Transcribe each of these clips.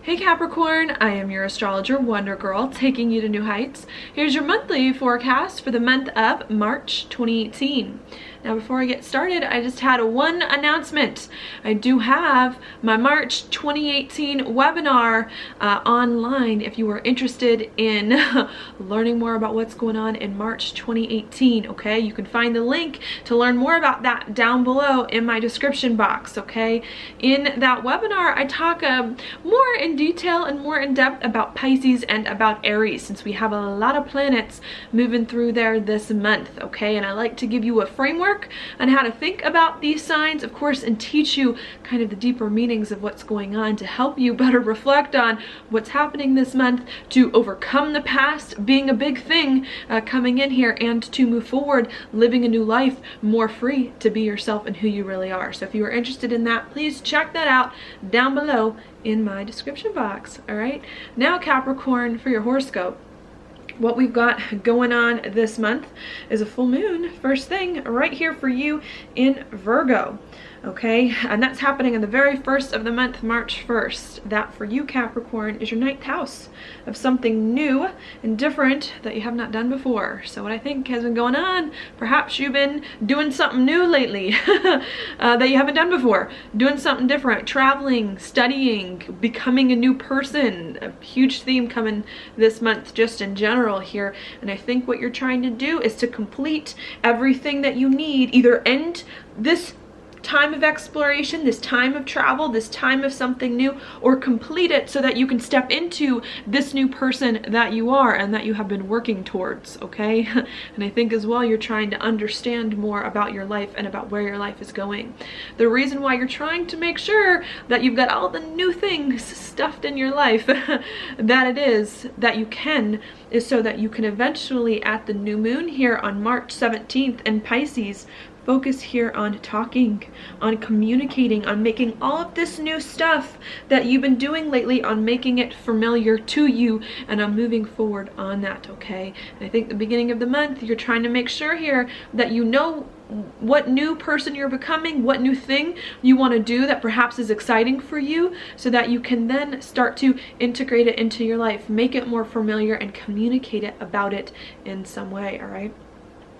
Hey Capricorn, I am your astrologer Wonder Girl, taking you to new heights. Here's your monthly forecast for the month of March 2018. Now before I get started, I just had one announcement. I do have my March 2018 webinar online if you are interested in learning more about what's going on in March 2018, okay? You can find the link to learn more about that down below in my description box, okay? In that webinar, I talk more in detail and more in depth about Pisces and about Aries, since we have a lot of planets moving through there this month, okay? And I like to give you a framework on how to think about these signs, of course, and teach you kind of the deeper meanings of what's going on to help you better reflect on what's happening this month, to overcome the past being a big thing coming in here, and to move forward living a new life more free to be yourself and who you really are. So if you are interested in that, please check that out down below in my description box. All right, now Capricorn, for your horoscope, what we've got going on this month is a full moon, first thing, right here for you in Virgo. Okay, and that's happening in the very first of the month, March 1st. That for you, Capricorn, is your 9th house of something new and different that you have not done before. So what I think has been going on, perhaps you've been doing something new lately that you haven't done before, doing something different, traveling, studying, becoming a new person. A huge theme coming this month just in general here. And I think what you're trying to do is to complete everything that you need, either end this time of exploration, this time of travel, this time of something new, or complete it so that you can step into this new person that you are and that you have been working towards, okay? And I think as well you're trying to understand more about your life and about where your life is going. The reason why you're trying to make sure that you've got all the new things stuffed in your life that it is that you can, is so that you can eventually, at the new moon here on March 17th in Pisces, focus here on talking, on communicating, on making all of this new stuff that you've been doing lately, on making it familiar to you, and on moving forward on that, okay? And I think the beginning of the month, you're trying to make sure here that you know what new person you're becoming, what new thing you want to do that perhaps is exciting for you, so that you can then start to integrate it into your life, make it more familiar, and communicate it about it in some way, all right?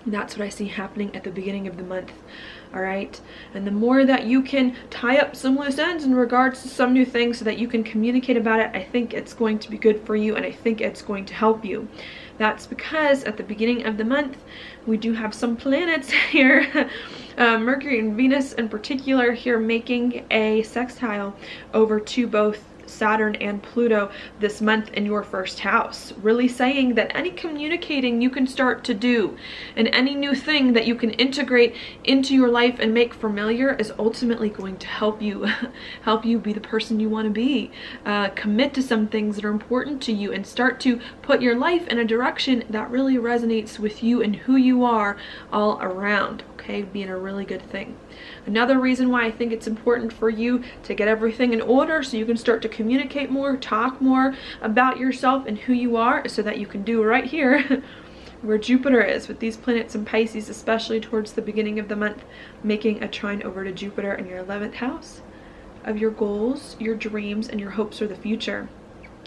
That's what I see happening at the beginning of the month, all right? And the more that you can tie up some loose ends in regards to some new things so that you can communicate about it, I think it's going to be good for you, and I think it's going to help you. That's because at the beginning of the month, we do have some planets here, Mercury and Venus in particular here, making a sextile over to both Saturn and Pluto this month in your first house, really saying that any communicating you can start to do and any new thing that you can integrate into your life and make familiar is ultimately going to help you be the person you want to be. Commit to some things that are important to you and start to put your life in a direction that really resonates with you and who you are all around, okay? Being a really good thing. Another reason why I think it's important for you to get everything in order so you can start to communicate more, talk more about yourself and who you are, so that you can do right here where Jupiter is, with these planets in Pisces, especially towards the beginning of the month, making a trine over to Jupiter in your 11th house of your goals, your dreams, and your hopes for the future.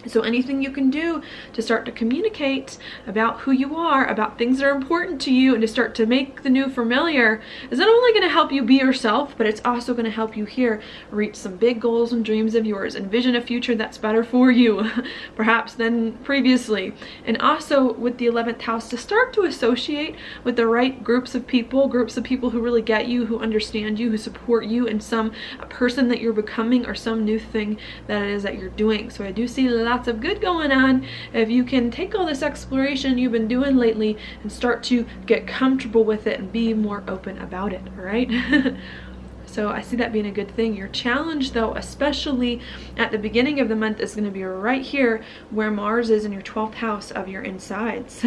So anything you can do to start to communicate about who you are, about things that are important to you, and to start to make the new familiar is not only going to help you be yourself, but it's also going to help you here reach some big goals and dreams of yours, envision a future that's better for you perhaps than previously. And also with the 11th house, to start to associate with the right groups of people who really get you, who understand you, who support you in some person that you're becoming or some new thing that it is that you're doing. So I do see lots of good going on if you can take all this exploration you've been doing lately and start to get comfortable with it and be more open about it, all right? So I see that being a good thing. Your challenge though, especially at the beginning of the month, is going to be right here where Mars is in your 12th house of your insides.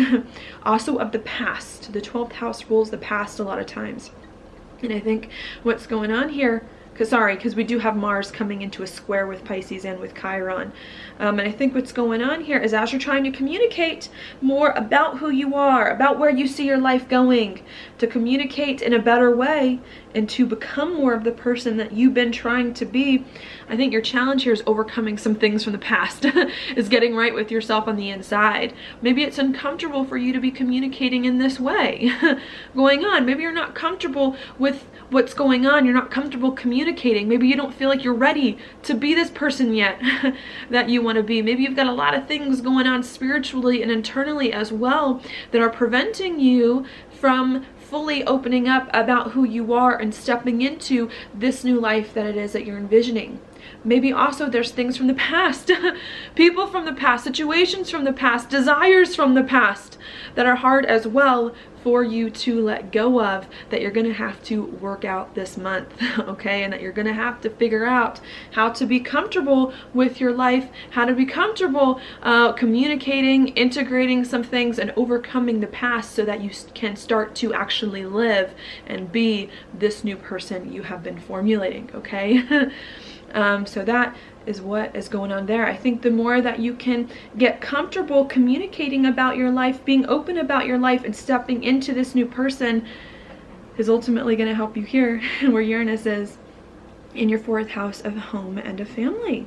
Also of the past. The 12th house rules the past a lot of times. And I think what's going on here because we do have Mars coming into a square with Pisces and with Chiron. And I think what's going on here is as you're trying to communicate more about who you are, about where you see your life going, to communicate in a better way and to become more of the person that you've been trying to be, I think your challenge here is overcoming some things from the past, is getting right with yourself on the inside. Maybe it's uncomfortable for you to be communicating in this way going on. Maybe you're not comfortable with what's going on. You're not comfortable communicating. Maybe you don't feel like you're ready to be this person yet that you want to be. Maybe you've got a lot of things going on spiritually and internally as well that are preventing you from fully opening up about who you are and stepping into this new life that it is that you're envisioning. Maybe also there's things from the past, people from the past, situations from the past, desires from the past that are hard as well for you to let go of, that you're going to have to work out this month, okay? And that you're going to have to figure out how to be comfortable with your life, how to be comfortable communicating, integrating some things, and overcoming the past so that you can start to actually live and be this new person you have been formulating, okay? So that is what is going on there. I think the more that you can get comfortable communicating about your life, being open about your life, and stepping into this new person is ultimately going to help you here where Uranus is in your 4th house of home and of family.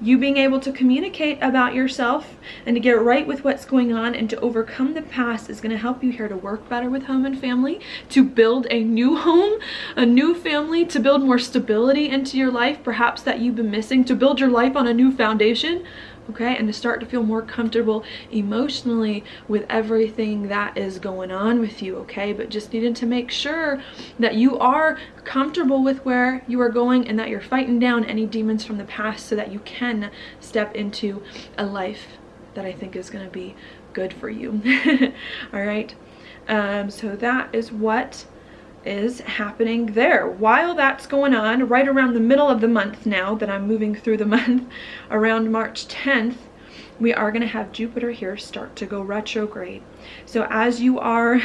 You being able to communicate about yourself and to get right with what's going on and to overcome the past is going to help you here to work better with home and family, to build a new home, a new family, to build more stability into your life, perhaps that you've been missing, to build your life on a new foundation, okay, and to start to feel more comfortable emotionally with everything that is going on with you, okay? But just needed to make sure that you are comfortable with where you are going and that you're fighting down any demons from the past so that you can step into a life that I think is going to be good for you. All right, so that is what is happening there. While that's going on, right around the middle of the month now that I'm moving through the month, around March 10th, we are going to have Jupiter here start to go retrograde. So as you are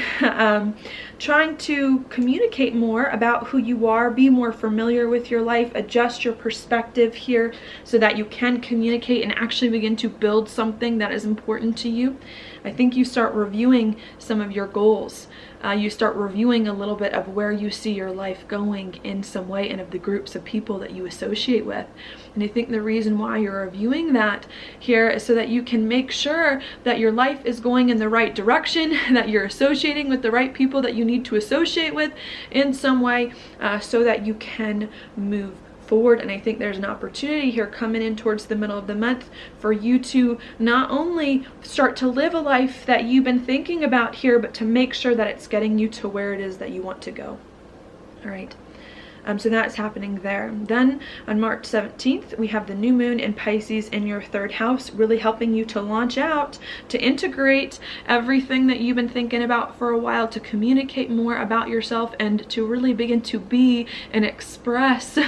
trying to communicate more about who you are, be more familiar with your life, adjust your perspective here so that you can communicate and actually begin to build something that is important to you, I think you start reviewing some of your goals. You start reviewing a little bit of where you see your life going in some way and of the groups of people that you associate with. And I think the reason why you're reviewing that here is so that you can make sure that your life is going in the right direction, that you're associating with the right people that you need to associate with in some way, so that you can move forward. And I think there's an opportunity here coming in towards the middle of the month for you to not only start to live a life that you've been thinking about here, but to make sure that it's getting you to where it is that you want to go. All right. So that's happening there. Then on March 17th, we have the new moon in Pisces in your 3rd house, really helping you to launch out, to integrate everything that you've been thinking about for a while, to communicate more about yourself and to really begin to be and express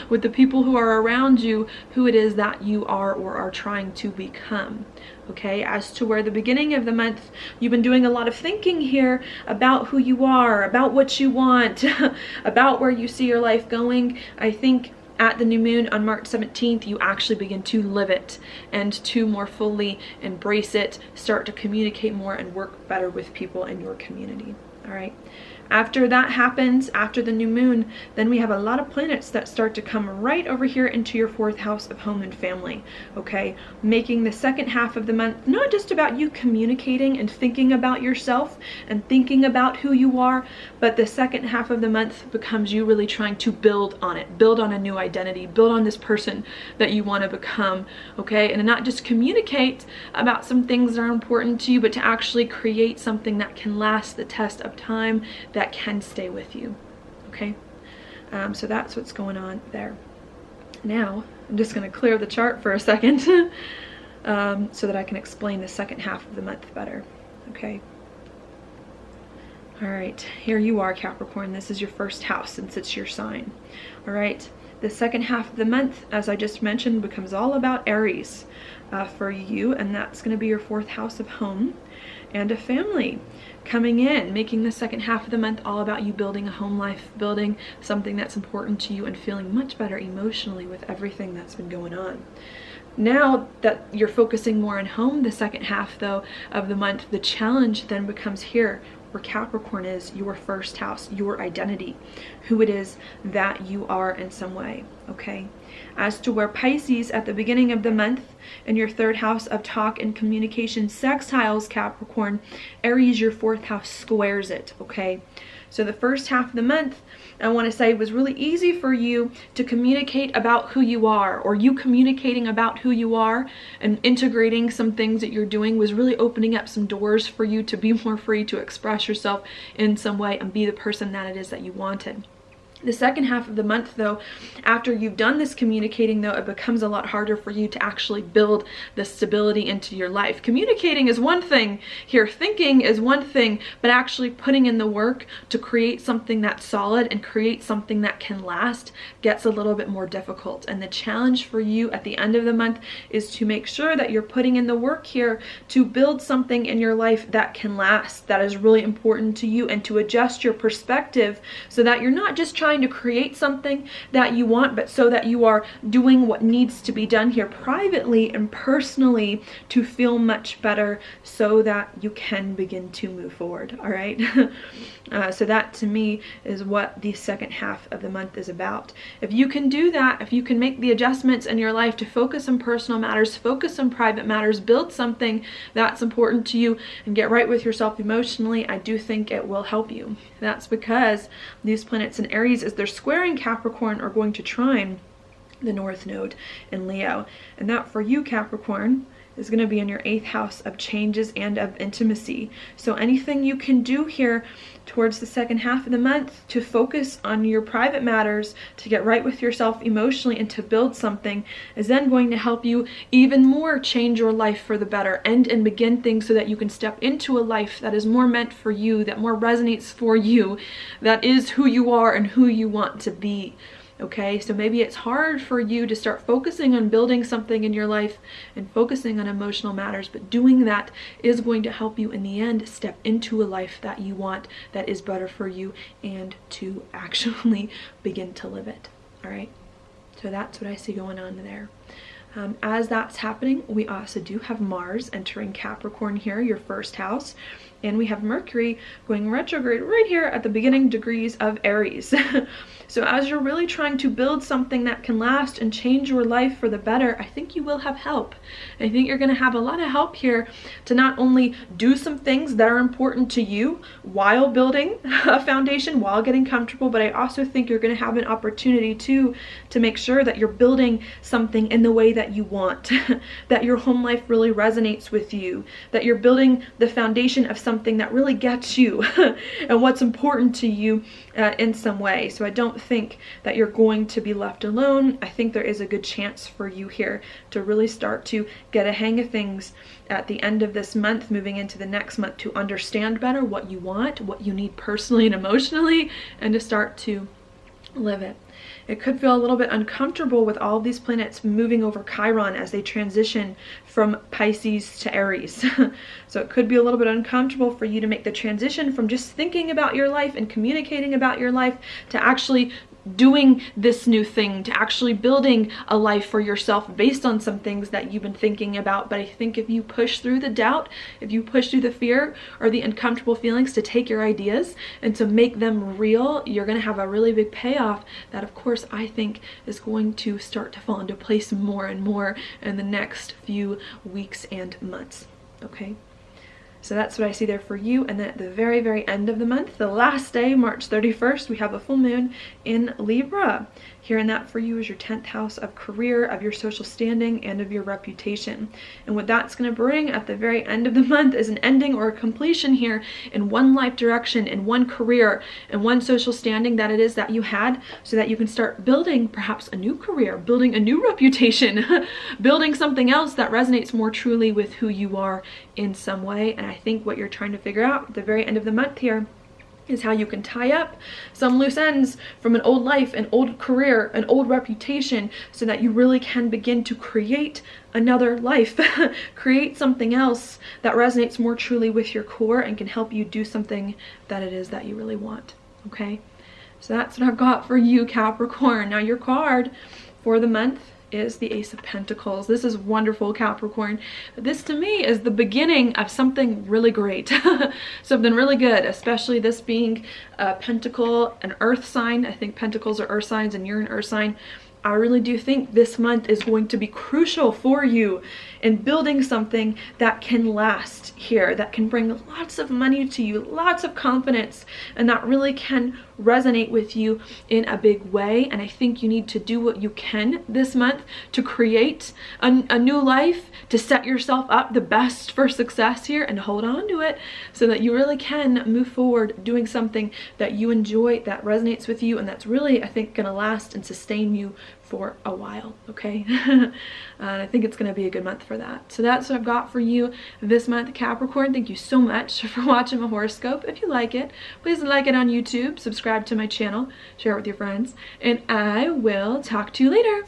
with the people who are around you who it is that you are or are trying to become. Okay, as to where the beginning of the month, you've been doing a lot of thinking here about who you are, about what you want, about where you see your life going. I think at the new moon on March 17th, you actually begin to live it and to more fully embrace it, start to communicate more and work better with people in your community. All right. After that happens, after the new moon, then we have a lot of planets that start to come right over here into your 4th house of home and family, okay? Making the second half of the month not just about you communicating and thinking about yourself and thinking about who you are, but the second half of the month becomes you really trying to build on it, build on a new identity, build on this person that you want to become, okay? And not just communicate about some things that are important to you, but to actually create something that can last the test of time, that can stay with you, okay? So that's what's going on there. Now, I'm just going to clear the chart for a second so that I can explain the second half of the month better, okay? All right, here you are, Capricorn. This is your 1st house since it's your sign, all right? The second half of the month, as I just mentioned, becomes all about Aries for you, and that's going to be your 4th house of home. and a family coming in, making the second half of the month all about you building a home life, building something that's important to you, and feeling much better emotionally with everything that's been going on. Now that you're focusing more on home, the second half though of the month, the challenge then becomes here, where Capricorn is your first house, your identity, who it is that you are in some way, okay? As to where Pisces at the beginning of the month in your third house of talk and communication sextiles Capricorn, Aries, your fourth house, squares it, okay? So the first half of the month, I want to say, was really easy for you to communicate about who you are, or you communicating about who you are and integrating some things that you're doing was really opening up some doors for you to be more free to express yourself in some way and be the person that it is that you wanted. The second half of the month though, after you've done this communicating though, it becomes a lot harder for you to actually build the stability into your life. Communicating is one thing here, thinking is one thing, but actually putting in the work to create something that's solid and create something that can last gets a little bit more difficult. And the challenge for you at the end of the month is to make sure that you're putting in the work here to build something in your life that can last, that is really important to you, and to adjust your perspective so that you're not just trying to create something that you want, but so that you are doing what needs to be done here privately and personally to feel much better so that you can begin to move forward, all right? So that to me is what the second half of the month is about. If you can do that, if you can make the adjustments in your life to focus on personal matters, focus on private matters, build something that's important to you, and get right with yourself emotionally, I do think it will help you. That's because these planets in Aries, as they're squaring Capricorn, are going to trine the North Node in Leo. And that for you, Capricorn, is going to be in your 8th house of changes and of intimacy. So anything you can do here towards the second half of the month to focus on your private matters, to get right with yourself emotionally, and to build something is then going to help you even more change your life for the better, end and begin things so that you can step into a life that is more meant for you, that more resonates for you, that is who you are and who you want to be. Okay, so maybe it's hard for you to start focusing on building something in your life and focusing on emotional matters, but doing that is going to help you in the end step into a life that you want, that is better for you, and to actually begin to live it. All right, so that's what I see going on there. As that's happening, we also do have Mars entering Capricorn here, your first house, and we have Mercury going retrograde right here at the beginning degrees of Aries. So as you're really trying to build something that can last and change your life for the better, I think you will have help. I think you're going to have a lot of help here to not only do some things that are important to you while building a foundation, while getting comfortable, but I also think you're going to have an opportunity to make sure that you're building something in the way that you want, that your home life really resonates with you, that you're building the foundation of something that really gets you and what's important to you in some way. So I don't think that you're going to be left alone. I think there is a good chance for you here to really start to get a hang of things at the end of this month, moving into the next month, to understand better what you want, what you need personally and emotionally, and to start to live it. It could feel a little bit uncomfortable with all of these planets moving over Chiron as they transition from Pisces to Aries. So it could be a little bit uncomfortable for you to make the transition from just thinking about your life and communicating about your life to actually doing this new thing, to actually building a life for yourself based on some things that you've been thinking about. But I think if you push through the doubt, if you push through the fear or the uncomfortable feelings to take your ideas and to make them real, you're going to have a really big payoff that, of course, I think is going to start to fall into place more and more in the next few weeks and months. Okay? So that's what I see there for you. And then at the very, very end of the month, the last day, March 31st, we have a full moon in Libra. Here, and that for you is your 10th house of career, of your social standing, and of your reputation. And what that's going to bring at the very end of the month is an ending or a completion here in one life direction, in one career, in one social standing that it is that you had, so that you can start building perhaps a new career, building a new reputation, building something else that resonates more truly with who you are in some way. And I think what you're trying to figure out at the very end of the month here is how you can tie up some loose ends from an old life, an old career, an old reputation, so that you really can begin to create another life, create something else that resonates more truly with your core and can help you do something that it is that you really want. Okay, so that's what I've got for you, Capricorn. Now your card for the month is the Ace of Pentacles. This is wonderful, Capricorn. This to me is the beginning of something really great, something really good, especially this being a pentacle, an earth sign. I think pentacles are earth signs and you're an earth sign. I really do think this month is going to be crucial for you in building something that can last here, that can bring lots of money to you, lots of confidence, and that really can resonate with you in a big way. And I think you need to do what you can this month to create a new life, to set yourself up the best for success here and hold on to it so that you really can move forward doing something that you enjoy, that resonates with you, and that's really, I think, going to last and sustain you for a while. Okay. And I think it's going to be a good month for that. So that's what I've got for you this month, Capricorn. Thank you so much for watching my horoscope. If you like it, please like it on YouTube, subscribe to my channel, share it with your friends, and I will talk to you later.